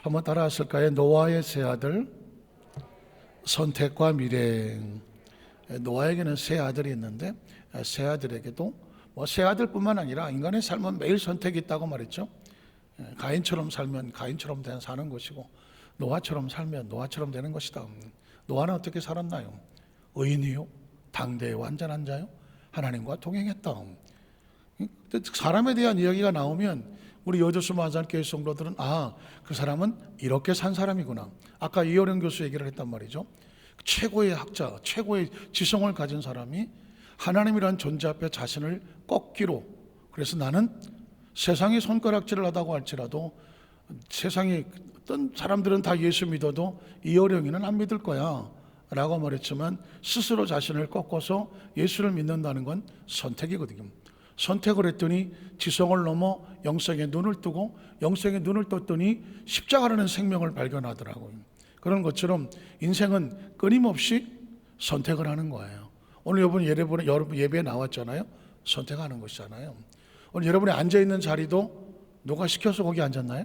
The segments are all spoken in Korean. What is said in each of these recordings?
한번 따라하실까요? 노아의 세 아들, 선택과 밀행. 노아에게는 세 아들이 있는데 세 아들에게도 세 아들뿐만 아니라 인간의 삶은 매일 선택이 있다고 말했죠. 가인처럼 살면 가인처럼 사는 것이고 노아처럼 살면 노아처럼 되는 것이다. 노아는 어떻게 살았나요? 의인이요, 당대의 완전한 자요, 하나님과 동행했다. 사람에 대한 이야기가 나오면 우리 여주수 마산교회 성도들은 그 사람은 이렇게 산 사람이구나. 아까 이어령 교수 얘기를 했단 말이죠. 최고의 학자, 최고의 지성을 가진 사람이 하나님이란 존재 앞에 자신을 꺾기로, 그래서 나는 세상이 손가락질을 하다고 할지라도 세상에 어떤 사람들은 다 예수 믿어도 이어령이는 안 믿을 거야 라고 말했지만 스스로 자신을 꺾어서 예수를 믿는다는 건 선택이거든요. 선택을 했더니 지성을 넘어 영생에 눈을 뜨고 영생에 눈을 떴더니 십자가라는 생명을 발견하더라고요. 그런 것처럼 인생은 끊임없이 선택을 하는 거예요. 오늘 여러분 예배에 나왔잖아요. 선택하는 것이잖아요. 오늘 여러분이 앉아있는 자리도 누가 시켜서 거기 앉았나요?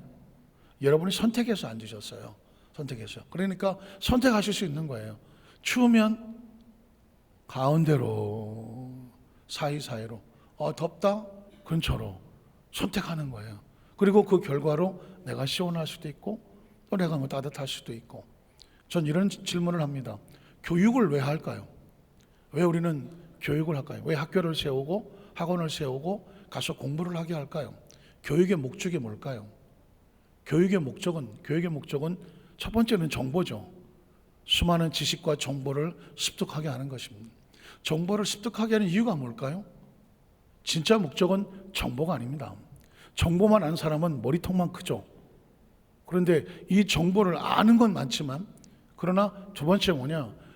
여러분이 선택해서 앉으셨어요. 선택해서. 그러니까 선택하실 수 있는 거예요. 추우면 가운데로, 사이사이로, 덥다? 근처로 선택하는 거예요. 그리고 그 결과로 내가 시원할 수도 있고 또 내가 따뜻할 수도 있고. 전 이런 질문을 합니다. 교육을 왜 할까요? 왜 우리는 교육을 할까요? 왜 학교를 세우고 학원을 세우고 가서 공부를 하게 할까요? 교육의 목적이 뭘까요? 교육의 목적은 첫 번째는 정보죠. 수많은 지식과 정보를 습득하게 하는 것입니다. 정보를 습득하게 하는 이유가 뭘까요? 진짜 목적은 정보가 아닙니다. 정보만 아는 사람은 머리통만 크죠. 그런데 이 정보를 아는 건 많지만, 그러나 두 번째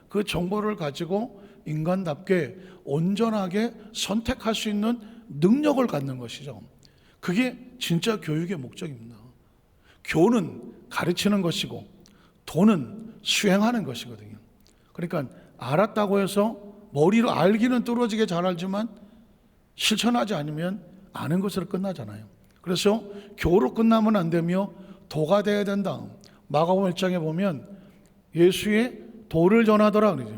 그 정보를 가지고 인간답게 온전하게 선택할 수 있는 능력을 갖는 것이죠. 그게 진짜 교육의 목적입니다. 교는 가르치는 것이고 도는 수행하는 것이거든요. 그러니까 알았다고 해서 머리로 알기는 뚫어지게 잘 알지만 실천하지 않으면 아는 것으로 끝나잖아요. 그래서 교로 끝나면 안 되며 도가 되어야 된다. 마가복음 1장에 보면 예수의 도를 전하더라 그러죠.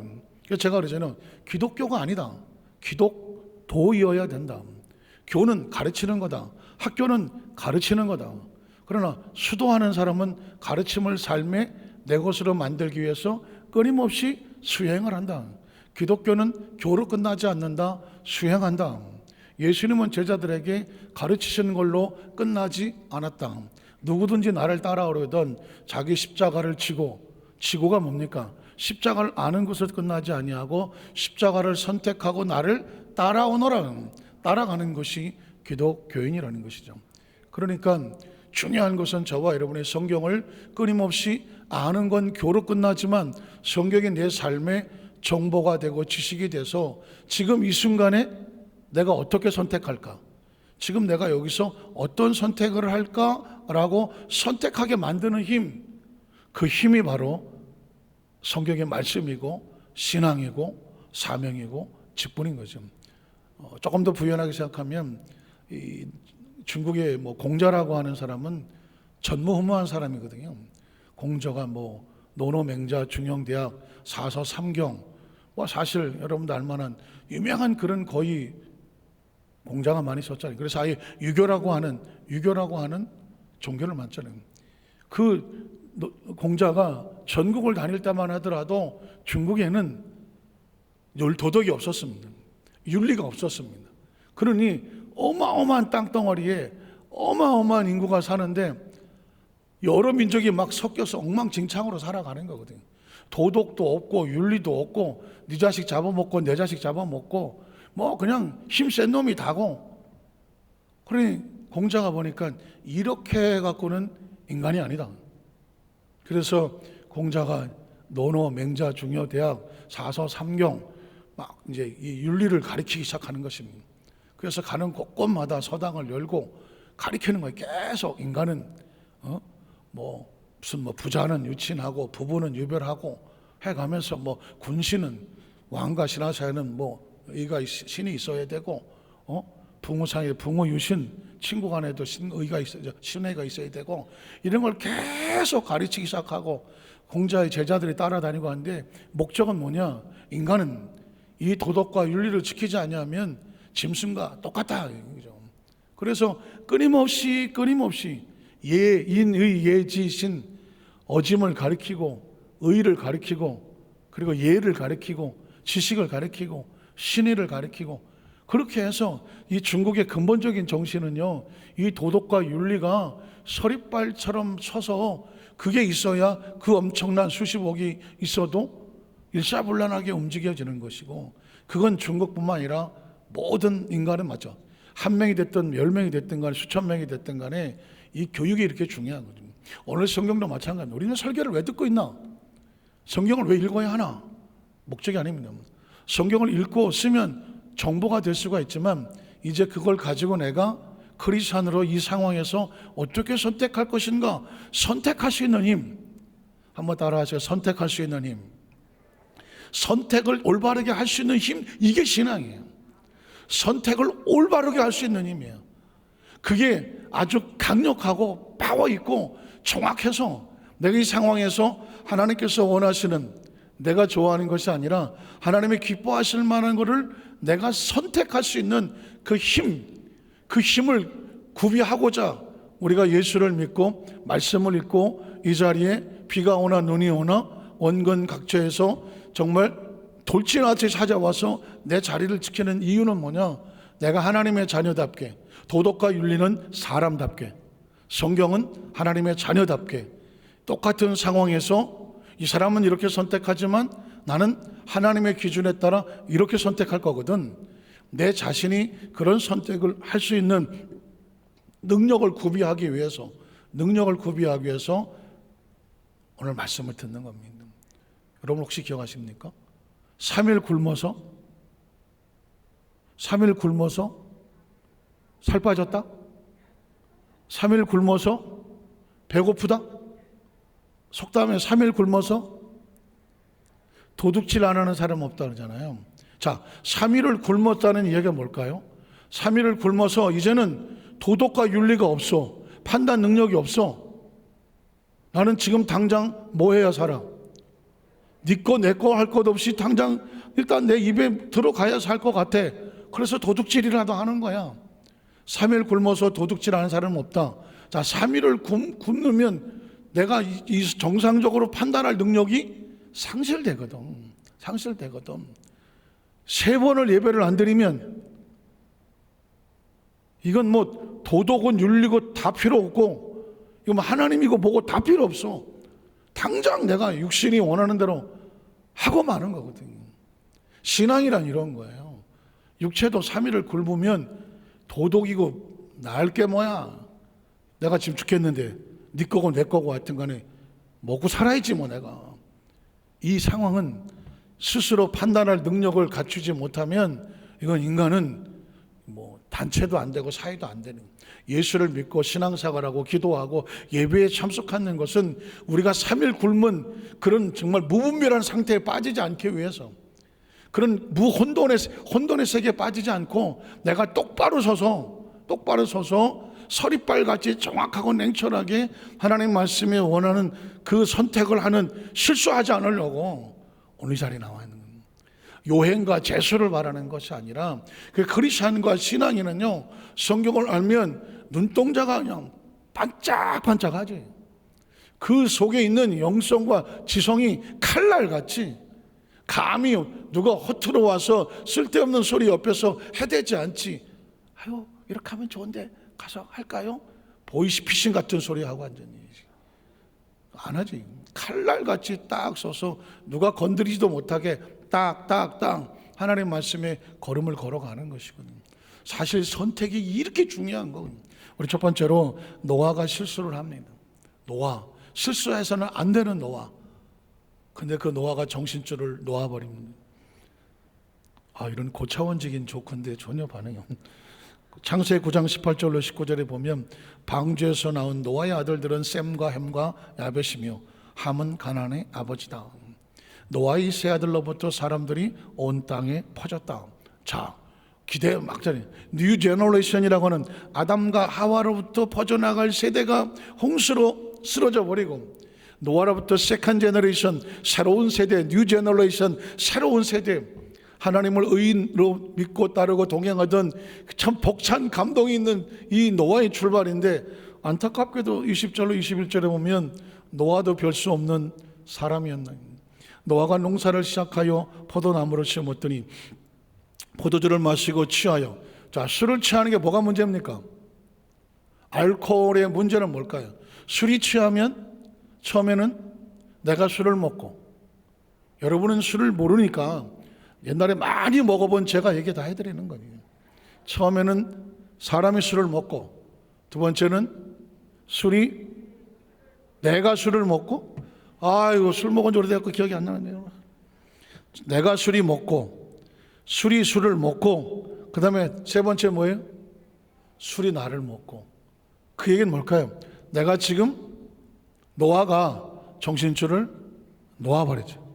그래서 제가 그러잖아요. 기독교가 아니다. 기독도이어야 된다. 교는 가르치는 거다. 학교는 가르치는 거다. 그러나 수도하는 사람은 가르침을 삶에 내 것으로 만들기 위해서 끊임없이 수행을 한다. 기독교는 교로 끝나지 않는다. 수행한다. 예수님은 제자들에게 가르치시는 걸로 끝나지 않았다. 누구든지 나를 따라오려던 자기 십자가를 지고가 뭡니까? 십자가를 아는 것을 끝나지 아니하고 십자가를 선택하고 나를 따라오너라. 따라가는 것이 기독교인이라는 것이죠. 그러니까 중요한 것은 저와 여러분의 성경을 끊임없이 아는 건 교로 끝나지만 성경이 내 삶의 정보가 되고 지식이 돼서 지금 이 순간에 내가 어떻게 선택할까? 지금 내가 여기서 어떤 선택을 할까라고 선택하게 만드는 힘, 그 힘이 바로 성경의 말씀이고 신앙이고 사명이고 직분인 거죠. 조금 더 부연하게 생각하면 이 중국의 공자라고 하는 사람은 전무후무한 사람이거든요. 공자가 노노맹자, 중형대학, 사서, 삼경, 사실 여러분도 알만한 유명한 그런 거의 공자가 많이 썼잖아요. 그래서 아예 유교라고 하는 종교를 만들잖아요. 그 공자가 전국을 다닐 때만 하더라도 중국에는 도덕이 없었습니다. 윤리가 없었습니다. 그러니 어마어마한 땅덩어리에 어마어마한 인구가 사는데 여러 민족이 막 섞여서 엉망진창으로 살아가는 거거든요. 도덕도 없고 윤리도 없고 네 자식 잡아먹고 내 자식 잡아먹고 그냥 힘센 놈이 다고. 그러니 공자가 보니까 이렇게 갖고는 인간이 아니다. 그래서 공자가 논어, 맹자, 중여, 대학, 사서, 삼경 막 이제 이 윤리를 가르치기 시작하는 것입니다. 그래서 가는 곳곳마다 서당을 열고 가르치는 거예요. 계속 인간은 무슨 부자는 유친하고 부부는 유별하고 해가면서 군신은 왕과 신하사에는 이가 신이 있어야 되고 부모상에 부모 유신, 친구 간에도 신의가 있어야, 신의가 있어야 되고, 이런 걸 계속 가르치기 시작하고 공자의 제자들이 따라다니고 하는데, 목적은 뭐냐? 인간은 이 도덕과 윤리를 지키지 않으면 짐승과 똑같다. 그래서 끊임없이 예인의 예지신, 어짐을 가리키고 의를 가리키고 그리고 예를 가리키고 지식을 가리키고 신의를 가리키고, 그렇게 해서 이 중국의 근본적인 정신은요, 이 도덕과 윤리가 서리발처럼 서서 그게 있어야 그 엄청난 수십억이 있어도 일사불란하게 움직여지는 것이고, 그건 중국뿐만 아니라 모든 인간은 맞죠. 한 명이 됐든 10명이 됐든 간에 수천 명이 됐든 간에 이 교육이 이렇게 중요하거든요. 오늘 성경도 마찬가지입니다. 우리는 설교를 왜 듣고 있나? 성경을 왜 읽어야 하나? 목적이 아닙니다. 성경을 읽고 쓰면 정보가 될 수가 있지만, 이제 그걸 가지고 내가 크리스찬으로 이 상황에서 어떻게 선택할 것인가, 선택할 수 있는 힘, 한번 따라하세요. 선택할 수 있는 힘, 선택을 올바르게 할 수 있는 힘, 이게 신앙이에요. 선택을 올바르게 할 수 있는 힘이에요. 그게 아주 강력하고 파워 있고 정확해서 내가 이 상황에서 하나님께서 원하시는, 내가 좋아하는 것이 아니라 하나님이 기뻐하실 만한 것을 내가 선택할 수 있는 그 힘, 그 힘을 구비하고자 우리가 예수를 믿고 말씀을 읽고 이 자리에 비가 오나 눈이 오나 원근 각처에서 정말 돌진같이 찾아와서 내 자리를 지키는 이유는 뭐냐? 내가 하나님의 자녀답게, 도덕과 윤리는 사람답게, 성경은 하나님의 자녀답게, 똑같은 상황에서 이 사람은 이렇게 선택하지만 나는 하나님의 기준에 따라 이렇게 선택할 거거든. 내 자신이 그런 선택을 할 수 있는 능력을 구비하기 위해서 오늘 말씀을 듣는 겁니다. 여러분 혹시 기억하십니까? 3일 굶어서 살 빠졌다? 3일 굶어서 배고프다? 속담에 3일 굶어서 도둑질 안 하는 사람 없다 그러잖아요. 자, 3일을 굶었다는 이야기가 뭘까요? 3일을 굶어서 이제는 도덕과 윤리가 없어. 판단 능력이 없어. 나는 지금 당장 뭐 해야 살아? 네 거 내 거 할 것 없이 당장 일단 내 입에 들어가야 살 것 같아. 그래서 도둑질이라도 하는 거야. 3일 굶어서 도둑질 하는 사람은 없다. 자, 3일을 굶으면 내가 이 정상적으로 판단할 능력이 상실되거든. 3번을 예배를 안 드리면 이건 뭐 도덕은 윤리고 다 필요 없고, 이거 뭐 하나님이고 뭐고 다 필요 없어. 당장 내가 육신이 원하는 대로 하고 마는 거거든요. 신앙이란 이런 거예요. 육체도 3일을 굶으면 도덕이고 나을 게 뭐야. 내가 지금 죽겠는데 네 거고 내 거고 하여튼 간에 먹고 살아야지 뭐 내가. 이 상황은 스스로 판단할 능력을 갖추지 못하면 이건 인간은 뭐 단체도 안 되고 사회도 안 되는, 예수를 믿고 신앙생활하고 기도하고 예배에 참석하는 것은 우리가 3일 굶은 그런 정말 무분별한 상태에 빠지지 않기 위해서, 그런 혼돈의 세계에 빠지지 않고 내가 똑바로 서서 서리발같이 정확하고 냉철하게 하나님 말씀에 원하는 그 선택을 하는, 실수하지 않으려고 오늘 이 자리에 나와 있는 겁니다. 요행과 재수를 바라는 것이 아니라, 그 크리스천과 신앙인은요, 성경을 알면 눈동자가 그냥 반짝반짝하지. 그 속에 있는 영성과 지성이 칼날같이, 감히 누가 허투루 와서 쓸데없는 소리 옆에서 해대지 않지. 아유, 이렇게 하면 좋은데 가서 할까요? 보이스피싱 같은 소리 하고 완전히 안 하지. 칼날같이 딱 서서 누가 건드리지도 못하게 딱딱딱 하나님 말씀에 걸음을 걸어가는 것이거든요. 사실 선택이 이렇게 중요한 거거든요. 우리 첫 번째로 노아가 실수를 합니다. 노아, 실수해서는 안 되는 노아. 근데 그 노아가 정신줄을 놓아버립니다. 이런 고차원적인 조건데 전혀 반응이 없는. 창세기 9장 18절로 19절에 보면 방주에서 나온 노아의 아들들은 셈과 햄과 야벳이며 함은 가나안의 아버지다. 노아의 세 아들로부터 사람들이 온 땅에 퍼졌다. 자, 기대 막자니 뉴 제너레이션이라고 하는 아담과 하와로부터 퍼져나갈 세대가 홍수로 쓰러져 버리고, 노아로부터 세컨 제너레이션, 새로운 세대, 뉴 제너레이션, 새로운 세대, 하나님을 의인으로 믿고 따르고 동행하던 참 벅찬 감동이 있는 이 노아의 출발인데, 안타깝게도 20절로 21절에 보면 노아도 별 수 없는 사람이었나. 노아가 농사를 시작하여 포도나무를 심었더니 포도주를 마시고 취하여, 자, 술을 취하는 게 뭐가 문제입니까? 알코올의 문제는 뭘까요? 술이 취하면 처음에는 내가 술을 먹고, 여러분은 술을 모르니까 옛날에 많이 먹어본 제가 얘기 다 해드리는 거예요. 처음에는 사람이 술을 먹고, 두 번째는 내가 술을 먹고, 아이고 술 먹은 지 오래돼서 기억이 안 나네요. 내가 술이 먹고, 술이 술을 먹고, 그 다음에 세 번째 뭐예요? 술이 나를 먹고. 그 얘기는 뭘까요? 내가 지금 노아가 정신줄을 놓아버렸죠.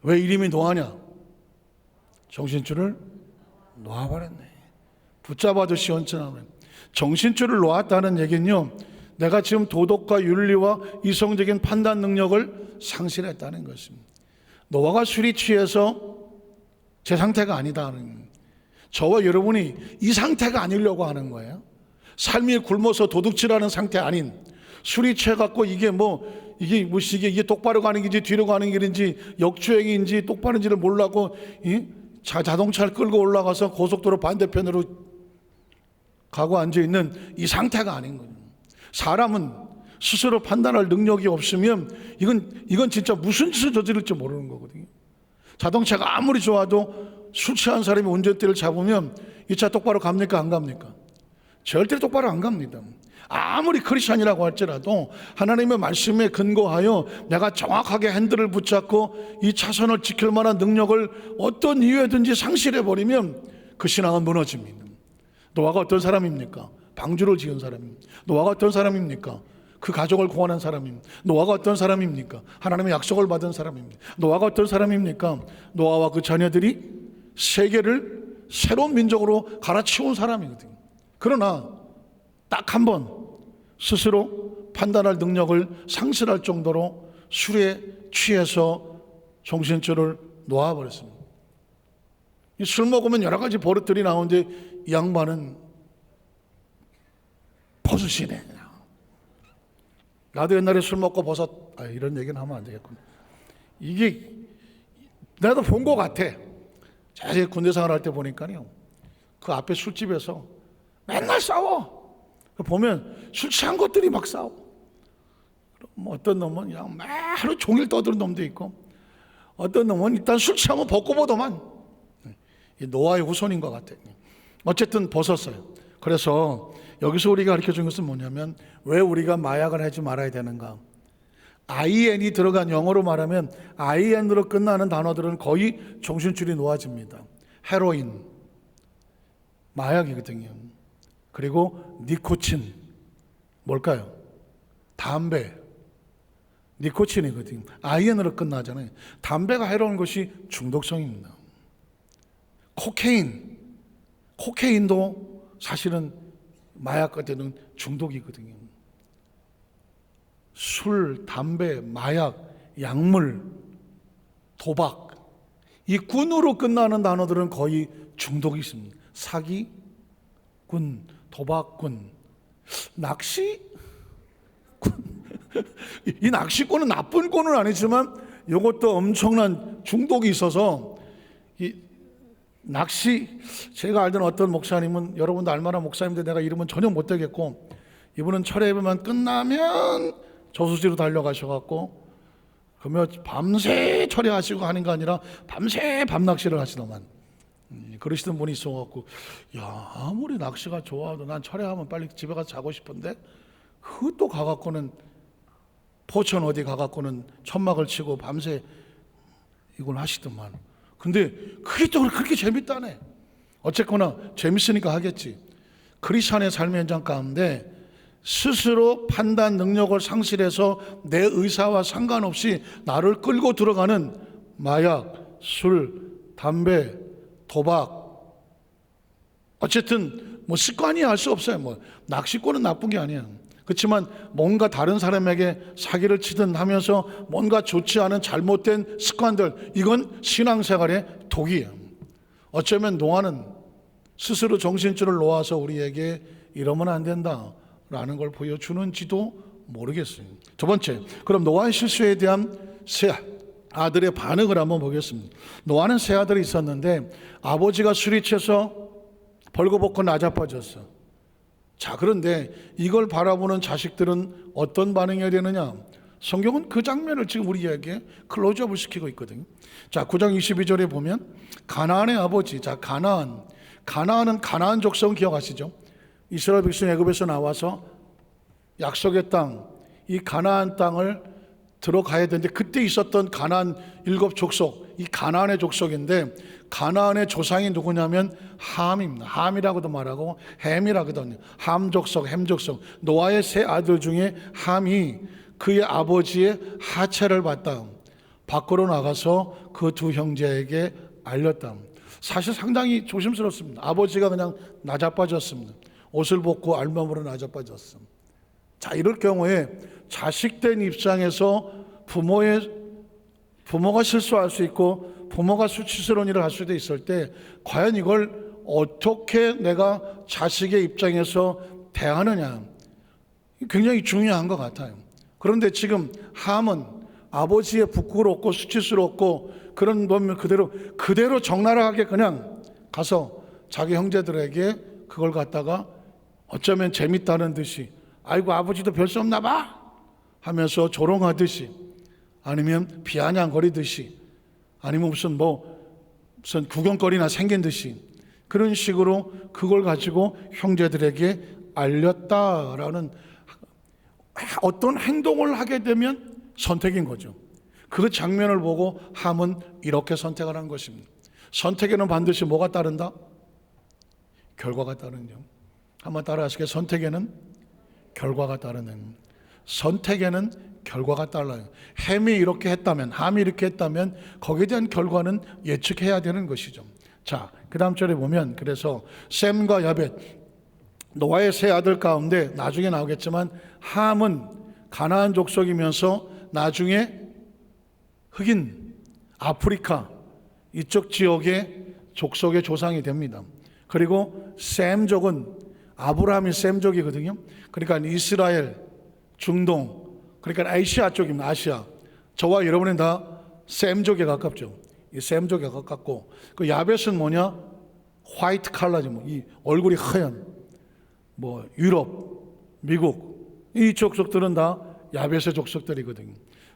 왜 이름이 노아냐? 정신줄을 놓아버렸네. 붙잡아도 시원찮으면. 정신줄을 놓았다는 얘기는요, 내가 지금 도덕과 윤리와 이성적인 판단 능력을 상실했다는 것입니다. 노아가 술이 취해서 제 상태가 아니다는, 저와 여러분이 이 상태가 아니려고 하는 거예요. 삶이 굶어서 도둑질하는 상태 아닌, 술이 취해갖고 이게 똑바로 가는 길인지 뒤로 가는 길인지 역주행인지 똑바른지를 몰라고 자동차를 끌고 올라가서 고속도로 반대편으로 가고 앉아있는 이 상태가 아닌 거예요. 사람은 스스로 판단할 능력이 없으면 이건 진짜 무슨 짓을 저지를지 모르는 거거든요. 자동차가 아무리 좋아도 술 취한 사람이 운전대를 잡으면 이 차 똑바로 갑니까? 안 갑니까? 절대로 똑바로 안 갑니다. 아무리 크리스찬이라고 할지라도 하나님의 말씀에 근거하여 내가 정확하게 핸들을 붙잡고 이 차선을 지킬 만한 능력을 어떤 이유에든지 상실해버리면 그 신앙은 무너집니다. 노아가 어떤 사람입니까? 방주를 지은 사람입니다. 노아가 어떤 사람입니까? 그 가족을 구원한 사람입니다. 노아가 어떤 사람입니까? 하나님의 약속을 받은 사람입니다. 노아가 어떤 사람입니까? 노아와 그 자녀들이 세계를 새로운 민족으로 갈아치운 사람이거든요. 그러나 딱 한 번 스스로 판단할 능력을 상실할 정도로 술에 취해서 정신줄을 놓아버렸습니다. 술 먹으면 여러 가지 버릇들이 나오는데 이 양반은 버섯이네. 나도 옛날에 술 먹고 버섯, 이런 얘기는 하면 안 되겠군. 이게 나도 본 것 같아. 제가 군대 생활할 때 보니까요, 그 앞에 술집에서 맨날 싸워. 보면 술 취한 것들이 막 싸워. 어떤 놈은 그냥 하루 종일 떠드는 놈도 있고, 어떤 놈은 일단 술 취하면 벗고보더만. 노아의 후손인 것 같아요. 어쨌든 벗었어요. 그래서 여기서 우리가 가르쳐준 것은 뭐냐면, 왜 우리가 마약을 하지 말아야 되는가? IN이 들어간, 영어로 말하면 IN으로 끝나는 단어들은 거의 정신줄이 놓아집니다. 헤로인, 마약이거든요. 그리고 니코틴, 뭘까요? 담배, 니코틴이거든요. IN으로 끝나잖아요. 담배가 해로운 것이 중독성입니다. 코케인도 사실은 마약 같은 중독이거든요. 술, 담배, 마약, 약물, 도박, 이 군으로 끝나는 단어들은 거의 중독이 있습니다. 사기, 군, 도박군, 낚시, 이 낚시꾼은 나쁜 꾼은 아니지만 이것도 엄청난 중독이 있어서, 이 낚시, 제가 알던 어떤 목사님은, 여러분도 알만한 목사님인데 내가 이름은 전혀 못 되겠고, 이분은 철회 예배만 끝나면 저수지로 달려가셔갖고, 그러면 밤새 철회하시고 하는 게 아니라 밤새 밤낚시를 하시더만. 그러시던 분이 있어갖고, 야, 아무리 낚시가 좋아도 난 철회하면 빨리 집에 가서 자고 싶은데, 또 가갖고는 포천 어디 가갖고는 천막을 치고 밤새 이걸 하시더만. 근데 그게 또 그렇게 재밌다네. 어쨌거나 재밌으니까 하겠지. 크리스찬의 삶의 현장 가운데 스스로 판단 능력을 상실해서 내 의사와 상관없이 나를 끌고 들어가는 마약, 술, 담배, 도박, 어쨌든 뭐 습관이야 할 수 없어요. 뭐 낚시꾼은 나쁜 게 아니야. 그렇지만 뭔가 다른 사람에게 사기를 치든 하면서 뭔가 좋지 않은 잘못된 습관들, 이건 신앙생활의 독이에요. 어쩌면 노아는 스스로 정신줄을 놓아서 우리에게 이러면 안 된다라는 걸 보여주는지도 모르겠어요. 두 번째, 그럼 노아의 실수에 대한 세 아들의 반응을 한번 보겠습니다. 노아는 세 아들이 있었는데 아버지가 술이 취해서 벌거벗고 나자빠졌어. 자, 그런데 이걸 바라보는 자식들은 어떤 반응이 되느냐? 성경은 그 장면을 지금 우리에게 클로즈업을 시키고 있거든요. 자, 9장 22절에 보면 가나안의 아버지, 자, 가나안은 가나안 족성 기억하시죠? 이스라엘 백성이 애굽에서 나와서 약속의 땅, 이 가나안 땅을 들어가야 되는데 그때 있었던 가나안 7족속, 이 가나안의 족속인데 가나안의 조상이 누구냐면 함입니다. 함이라고도 말하고 햄이라고도 하거든요. 함족속, 햄족속. 노아의 세 아들 중에 함이 그의 아버지의 하체를 받다 밖으로 나가서 그 두 형제에게 알렸다. 사실 상당히 조심스럽습니다. 아버지가 그냥 나자빠졌습니다. 옷을 벗고 알몸으로 나자빠졌습니다. 자, 이럴 경우에 자식된 입장에서 부모가 실수할 수 있고 부모가 수치스러운 일을 할 수도 있을 때 과연 이걸 어떻게 내가 자식의 입장에서 대하느냐, 굉장히 중요한 것 같아요. 그런데 지금 함은 아버지의 부끄럽고 수치스럽고 그런 보면 그대로 적나라하게 그냥 가서 자기 형제들에게 그걸 갖다가 어쩌면 재밌다는 듯이 아이고 아버지도 별 수 없나 봐 하면서 조롱하듯이, 아니면 비아냥거리듯이, 아니면 무슨 구경거리나 생긴 듯이 그런 식으로 그걸 가지고 형제들에게 알렸다라는 어떤 행동을 하게 되면 선택인 거죠. 그 장면을 보고 함은 이렇게 선택을 한 것입니다. 선택에는 반드시 뭐가 따른다? 결과가 따르는 점. 한번 따라하시게. 선택에는 결과가 따르는. 선택에는 결과가 달라요. 햄이 이렇게 했다면, 함이 이렇게 했다면 거기에 대한 결과는 예측해야 되는 것이죠. 자, 그 다음 절에 보면 그래서 셈과 야벳, 노아의 세 아들 가운데 나중에 나오겠지만 함은 가나안 족속이면서 나중에 흑인 아프리카 이쪽 지역의 족속의 조상이 됩니다. 그리고 셈족은 아브라함이 셈족이거든요. 그러니까 이스라엘, 중동, 그러니까 아시아 쪽입니다. 아시아. 저와 여러분은 다 셈족에 가깝죠. 이 셈족에 가깝고, 그 야벳은 뭐냐? 화이트 칼라지, 이 얼굴이 하얀, 유럽, 미국 이 족속들은 다 야벳의 족속들이거든요.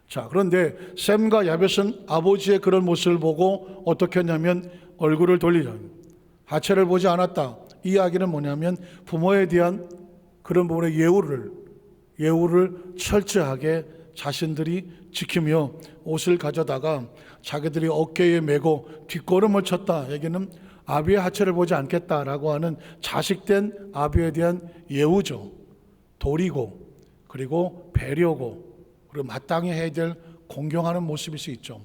자, 그런데 셈과 야벳은 아버지의 그런 모습을 보고 어떻게 했냐면 얼굴을 돌리죠. 하체를 보지 않았다. 이 이야기는 뭐냐면 부모에 대한 그런 부분의 예우를 철저하게 자신들이 지키며 옷을 가져다가 자기들이 어깨에 메고 뒷걸음을 쳤다. 여기는 아비의 하체를 보지 않겠다라고 하는 자식된 아비에 대한 예우죠. 도리고, 그리고 배려고, 그리고 마땅히 해야 될 공경하는 모습일 수 있죠.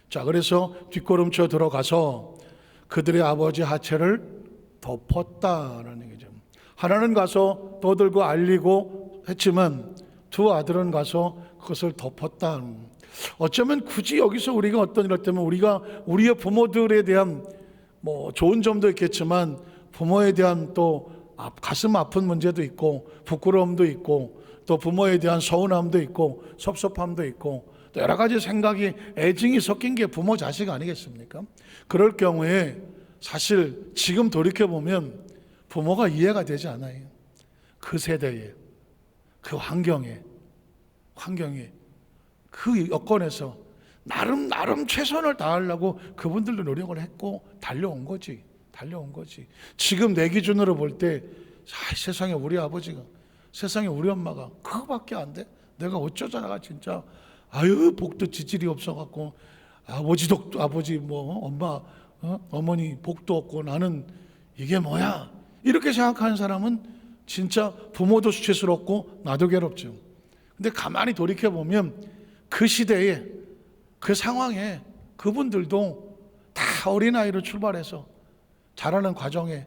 자, 그래서 뒷걸음쳐 들어가서 그들의 아버지 하체를 덮었다라는 얘기죠. 하나는 가서 떠들고 알리고 했지만 두 아들은 가서 그것을 덮었다. 어쩌면 굳이 여기서 우리가 어떤 일 할 때면 우리가 우리의 부모들에 대한 좋은 점도 있겠지만 부모에 대한 또 가슴 아픈 문제도 있고 부끄러움도 있고 또 부모에 대한 서운함도 있고 섭섭함도 있고 또 여러 가지 생각이 애증이 섞인 게 부모 자식 아니겠습니까? 그럴 경우에 사실 지금 돌이켜보면 부모가 이해가 되지 않아요. 그 세대에, 그 환경에 그 여건에서 나름 최선을 다하려고 그분들도 노력을 했고 달려온 거지. 지금 내 기준으로 볼 때 세상에 우리 아버지가, 세상에 우리 엄마가 그거밖에 안 돼? 내가 어쩌자가 진짜 복도 지질이 없어갖고 아버지 엄마 어머니 복도 없고 나는 이게 뭐야? 이렇게 생각하는 사람은 진짜 부모도 수치스럽고 나도 괴롭죠. 근데 가만히 돌이켜보면 그 시대에 그 상황에 그분들도 다 어린아이로 출발해서 자라는 과정에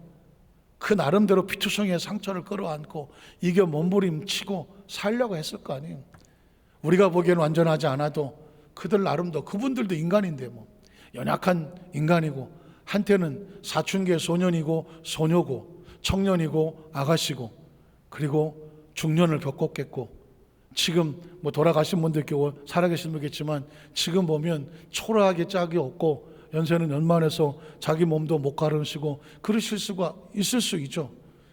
그 나름대로 피투성이의 상처를 끌어안고 이겨 몸부림치고 살려고 했을 거 아니에요. 우리가 보기에는 완전하지 않아도 그들 나름도, 그분들도 인간인데 뭐 연약한 인간이고, 한때는 사춘기의 소년이고 소녀고 청년이고 아가씨고 그리고 중년을 겪었겠고, 지금 뭐 돌아가신 분도 있고 살아계신 분도 있겠지만 지금 보면 초라하게 짝이 없고 연세는 연만해서 자기 몸도 못 가르시고 그러실 수가 있을 수 있죠.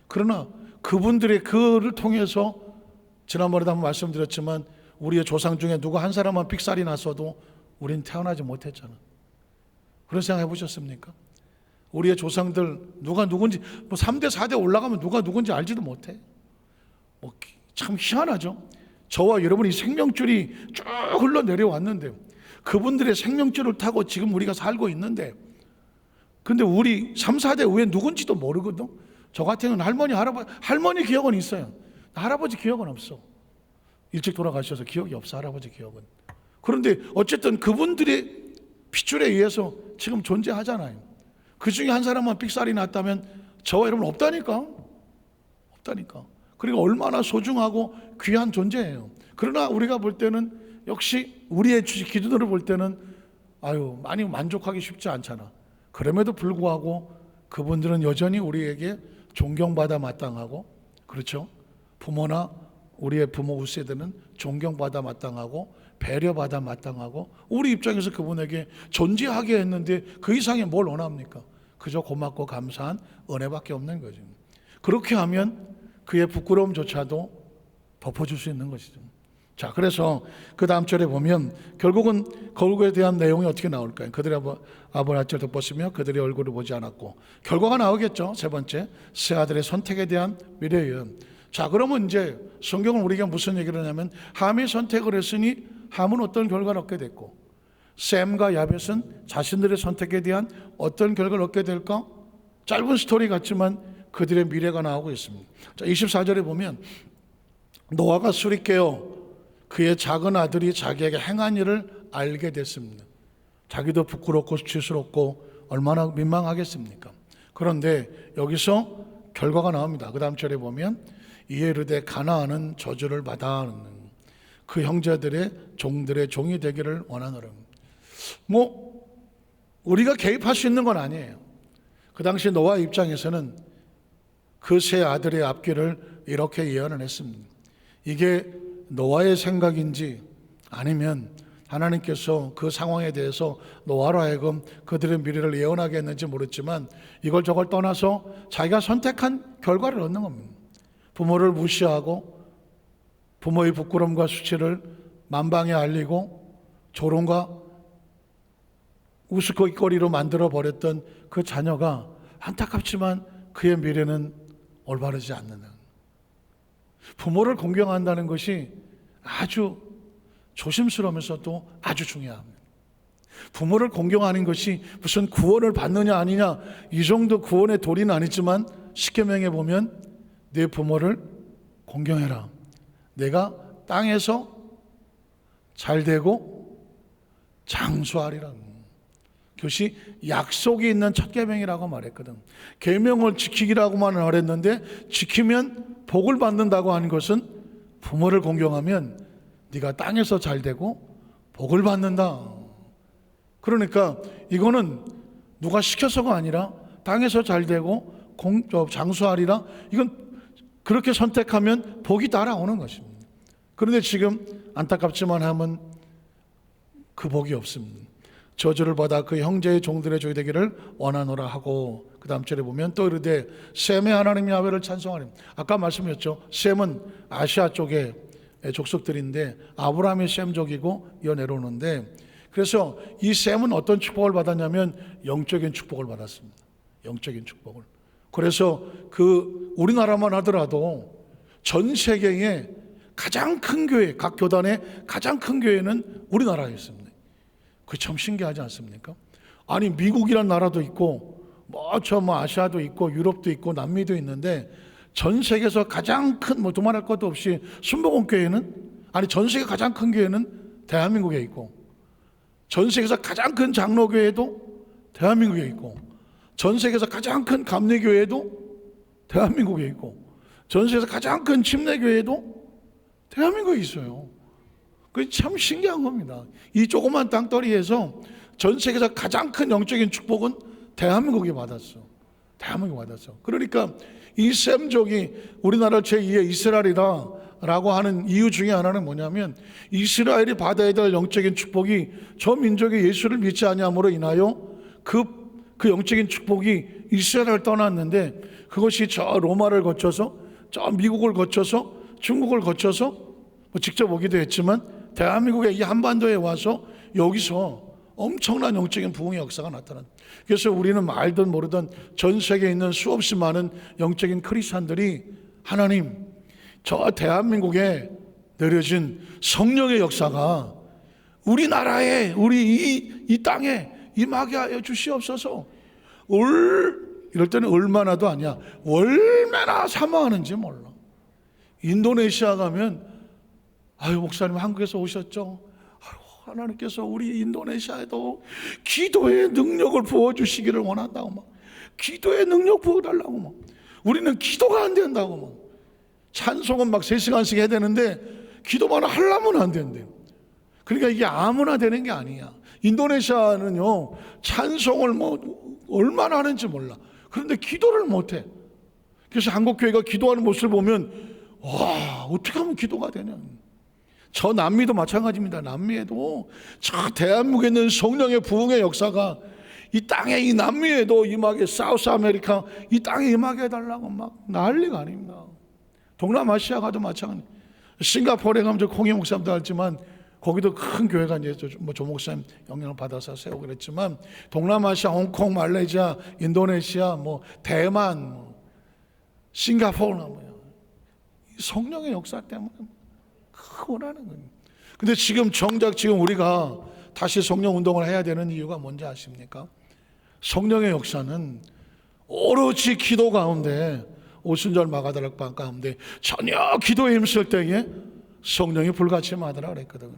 그러나 그분들의 그를 통해서 지난번에도 한번 말씀드렸지만 우리의 조상 중에 누가 한 사람만 삑살이 났어도 우린 태어나지 못했잖아. 그런 생각 해보셨습니까? 우리의 조상들 누가 누군지 뭐 3대 4대 올라가면 누가 누군지 알지도 못해. 뭐 참 희한하죠. 저와 여러분이 생명줄이 쭉 흘러내려왔는데 그분들의 생명줄을 타고 지금 우리가 살고 있는데, 근데 우리 3, 4대 후에 누군지도 모르거든. 저 같은 경우는 할머니, 할아버지, 할머니 기억은 있어요. 할아버지 기억은 없어. 일찍 돌아가셔서 기억이 없어, 할아버지 기억은. 그런데 어쨌든 그분들의 핏줄에 의해서 지금 존재하잖아요. 그 중에 한 사람만 삑살이 났다면 저와 여러분 없다니까. 없다니까. 그리고 얼마나 소중하고 귀한 존재예요. 그러나 우리가 볼 때는 역시 우리의 기준으로 볼 때는 많이 만족하기 쉽지 않잖아. 그럼에도 불구하고 그분들은 여전히 우리에게 존경받아 마땅하고, 그렇죠? 부모나 우리의 부모 우세들은 존경받아 마땅하고 배려받아 마땅하고, 우리 입장에서 그분에게 존재하게 했는데 그 이상의 뭘 원합니까? 그저 고맙고 감사한 은혜밖에 없는 거죠. 그렇게 하면 그의 부끄러움조차도 덮어줄 수 있는 것이죠. 자, 그래서 그 다음 절에 보면 결국은 거룩에 대한 내용이 어떻게 나올까요? 그들의 아브라함을 덮었으며 그들의 얼굴을 보지 않았고, 결과가 나오겠죠. 세 번째, 세 아들의 선택에 대한 미래예언. 자, 그러면 이제 성경은 우리가 무슨 얘기를 하냐면 함이 선택을 했으니 함은 어떤 결과를 얻게 됐고, 셈과 야벳은 자신들의 선택에 대한 어떤 결과를 얻게 될까? 짧은 스토리 같지만 그들의 미래가 나오고 있습니다. 자, 24절에 보면 노아가 술이 깨어 그의 작은 아들이 자기에게 행한 일을 알게 됐습니다. 자기도 부끄럽고 수치스럽고 얼마나 민망하겠습니까? 그런데 여기서 결과가 나옵니다. 그 다음 절에 보면 이에 이르되 가나안은 저주를 받아 그 형제들의 종들의 종이 되기를 원하노라. 뭐 우리가 개입할 수 있는 건 아니에요. 그 당시 노아 입장에서는 그 세 아들의 앞길을 이렇게 예언을 했습니다. 이게 노아의 생각인지 아니면 하나님께서 그 상황에 대해서 노아로 하여금 그들의 미래를 예언하게 했는지 모르지만 이걸 저걸 떠나서 자기가 선택한 결과를 얻는 겁니다. 부모를 무시하고 부모의 부끄러움과 수치를 만방에 알리고 조롱과 우스갯거리로 만들어버렸던 그 자녀가 안타깝지만 그의 미래는 올바르지 않는, 부모를 공경한다는 것이 아주 조심스러우면서도 아주 중요합니다. 부모를 공경하는 것이 무슨 구원을 받느냐 아니냐 이 정도 구원의 도리는 아니지만 십계명에 보면 내 부모를 공경해라. 내가 땅에서 잘되고 장수하리라. 그것이 약속이 있는 첫 계명이라고 말했거든. 계명을 지키기라고만 말했는데 지키면 복을 받는다고 하는 것은 부모를 공경하면 네가 땅에서 잘되고 복을 받는다. 그러니까 이거는 누가 시켜서가 아니라 땅에서 잘되고 장수하리라. 이건 그렇게 선택하면 복이 따라오는 것입니다. 그런데 지금 안타깝지만 하면 그 복이 없습니다. 저주를 받아 그 형제의 종들의 종이 되기를 원하노라 하고, 그 다음 절에 보면 또 이르되 셈의 하나님 야훼를 찬송하리. 아까 말씀드렸죠. 셈은 아시아 쪽의 족속들인데 아브라함이 셈족이고 이어내려오는데, 그래서 이 셈은 어떤 축복을 받았냐면 영적인 축복을 받았습니다. 영적인 축복을. 그래서 그 우리나라만 하더라도 전 세계에 가장 큰 교회, 각 교단의 가장 큰 교회는 우리나라에 있습니다. 그게 참 신기하지 않습니까? 아니 미국이란 나라도 있고 아시아도 있고 유럽도 있고 남미도 있는데 전 세계에서 가장 큰 두말할 것도 없이 순복음교회는, 아니 전 세계 가장 큰 교회는 대한민국에 있고, 전 세계에서 가장 큰 장로교회도 대한민국에 있고, 전 세계에서 가장 큰 감리교회도 대한민국에 있고, 전 세계에서 가장 큰 침례교회도 대한민국에 있어요. 그게 참 신기한 겁니다. 이 조그만 땅덩어리에서 전 세계에서 가장 큰 영적인 축복은 대한민국이 받았어. 대한민국이 받았어. 그러니까 이 셈족이 우리나라 제2의 이스라엘이라고 하는 이유 중에 하나는 뭐냐면, 이스라엘이 받아야 될 영적인 축복이 저 민족이 예수를 믿지 아니함으로 인하여 그 영적인 축복이 이스라엘을 떠났는데, 그것이 저 로마를 거쳐서, 저 미국을 거쳐서, 중국을 거쳐서 직접 오기도 했지만 대한민국의 이 한반도에 와서 여기서 엄청난 영적인 부흥의 역사가 나타난. 그래서 우리는 알든 모르든 전 세계에 있는 수없이 많은 영적인 크리스찬들이 하나님, 저 대한민국에 내려진 성령의 역사가 우리나라에, 우리 이 땅에 임하게 하여 주시옵소서. 이럴 때는 얼마나도 아니야, 얼마나 사모하는지 몰라. 인도네시아 가면, 아유 목사님 한국에서 오셨죠? 아유, 하나님께서 우리 인도네시아에도 기도의 능력을 부어주시기를 원한다고 막, 기도의 능력 부어달라고 막. 우리는 기도가 안 된다고 막. 찬송은 막 3시간씩 해야 되는데 기도만 하려면 안 된대요. 그러니까 이게 아무나 되는 게 아니야. 인도네시아는요, 찬송을 뭐 얼마나 하는지 몰라. 그런데 기도를 못해. 그래서 한국교회가 기도하는 모습을 보면, 와, 어떻게 하면 기도가 되냐. 저 남미도 마찬가지입니다. 남미에도 저 대한민국에 있는 성령의 부흥의 역사가 이 땅에, 이 남미에도 임하게, 사우스 아메리카 이 땅에 임하게 해달라고 막 난리가 아닙니다. 동남아시아 가도 마찬가지. 싱가포르에 가면 저 콩이 목사님도 알지만 거기도 큰 교회가 이제 조 목사님 영향을 받아서 세우고 그랬지만, 동남아시아, 홍콩, 말레이시아, 인도네시아, 뭐 대만, 싱가포르, 성령의 역사 때문에 원하는 거예요. 근데 정작 지금 우리가 다시 성령 운동을 해야 되는 이유가 뭔지 아십니까? 성령의 역사는 오로지 기도 가운데, 오순절 마가다락방 가운데 전혀 기도에 힘쓸 때에 성령이 불가침하더라 그랬거든요.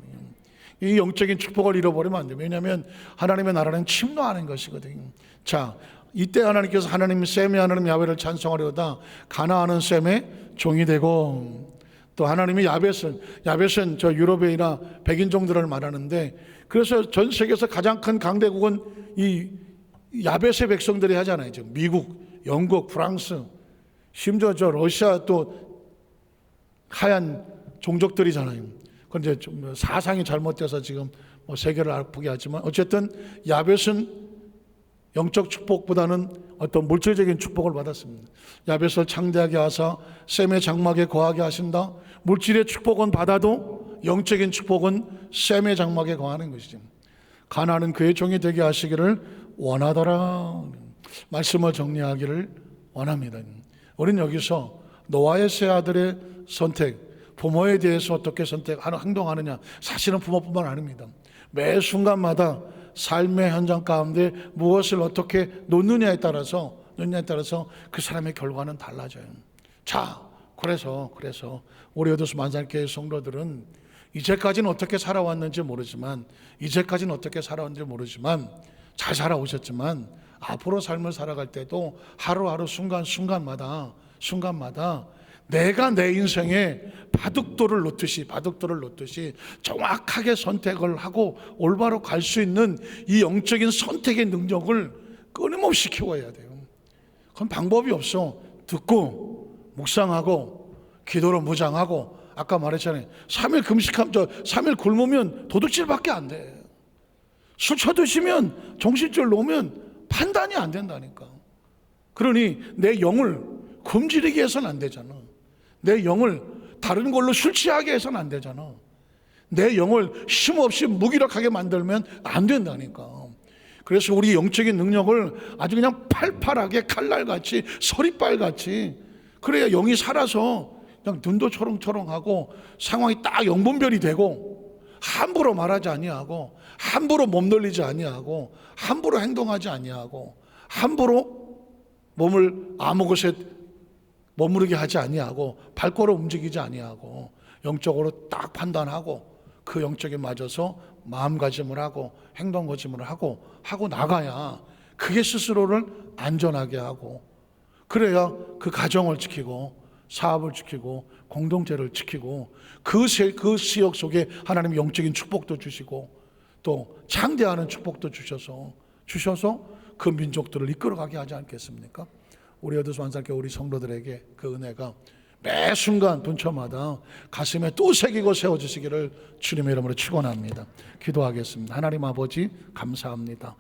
이 영적인 축복을 잃어버리면 안 돼요. 왜냐하면 하나님의 나라는 침노하는 것이거든요. 자, 이때 하나님께서 하나님 셈의 하나님 야훼를 찬송하려다 가나하는 셈의 종이 되고, 또 하나님이 야벳은 저 유럽이나 백인종들을 말하는데, 그래서 전 세계에서 가장 큰 강대국은 이 야벳의 백성들이 하잖아요. 미국, 영국, 프랑스, 심지어 저 러시아 또 하얀 종족들이잖아요. 그런데 좀 사상이 잘못돼서 지금 뭐 세계를 아프게 하지만, 어쨌든 야벳은 영적 축복보다는 어떤 물질적인 축복을 받았습니다. 야벳을 창대하게 하사 셈의 장막에 거하게 하신다. 물질의 축복은 받아도 영적인 축복은 셈의 장막에 거하는 것이죠. 가나는 그의 종이 되게 하시기를 원하더라. 말씀을 정리하기를 원합니다. 우리는 여기서 노아의 세 아들의 선택, 부모에 대해서 어떻게 행동하느냐, 사실은 부모뿐만 아닙니다. 매 순간마다 삶의 현장 가운데 무엇을 어떻게 놓느냐에 따라서 그 사람의 결과는 달라져요. 자, 그래서 우리 여도수 만살교회 성도들은 이제까지는 어떻게 살아왔는지 모르지만 잘 살아오셨지만, 앞으로 삶을 살아갈 때도 하루하루 순간마다 내가 내 인생에 바둑돌을 놓듯이 정확하게 선택을 하고 올바로 갈 수 있는 이 영적인 선택의 능력을 끊임없이 키워야 돼요. 그건 방법이 없어. 듣고 묵상하고 기도로 무장하고, 아까 말했잖아요. 3일 금식하면, 3일 굶으면 도둑질밖에 안 돼. 술 쳐드시면, 정신줄 놓으면 판단이 안 된다니까. 그러니 내 영을 금지르게 해서는 안 되잖아. 내 영을 다른 걸로 술 취하게 해서는 안 되잖아. 내 영을 힘없이 무기력하게 만들면 안 된다니까. 그래서 우리 영적인 능력을 아주 그냥 팔팔하게 칼날같이, 서리빨같이, 그래야 영이 살아서 그냥 눈도 초롱초롱하고 상황이 딱 영분별이 되고, 함부로 말하지 아니하고, 함부로 몸 놀리지 아니하고, 함부로 행동하지 아니하고, 함부로 몸을 아무 곳에 머무르게 하지 아니하고, 발걸음 움직이지 아니하고, 영적으로 딱 판단하고, 그 영적에 맞아서 마음가짐을 하고 행동거짐을 하고 나가야 그게 스스로를 안전하게 하고, 그래야 그 가정을 지키고 사업을 지키고 공동체를 지키고 그 지역 속에 하나님의 영적인 축복도 주시고 또 창대하는 축복도 주셔서 그 민족들을 이끌어가게 하지 않겠습니까? 우리 여두수완살교회 우리 성도들에게 그 은혜가 매 순간 분초마다 가슴에 또 새기고 세워주시기를 주님의 이름으로 축원합니다. 기도하겠습니다. 하나님 아버지 감사합니다.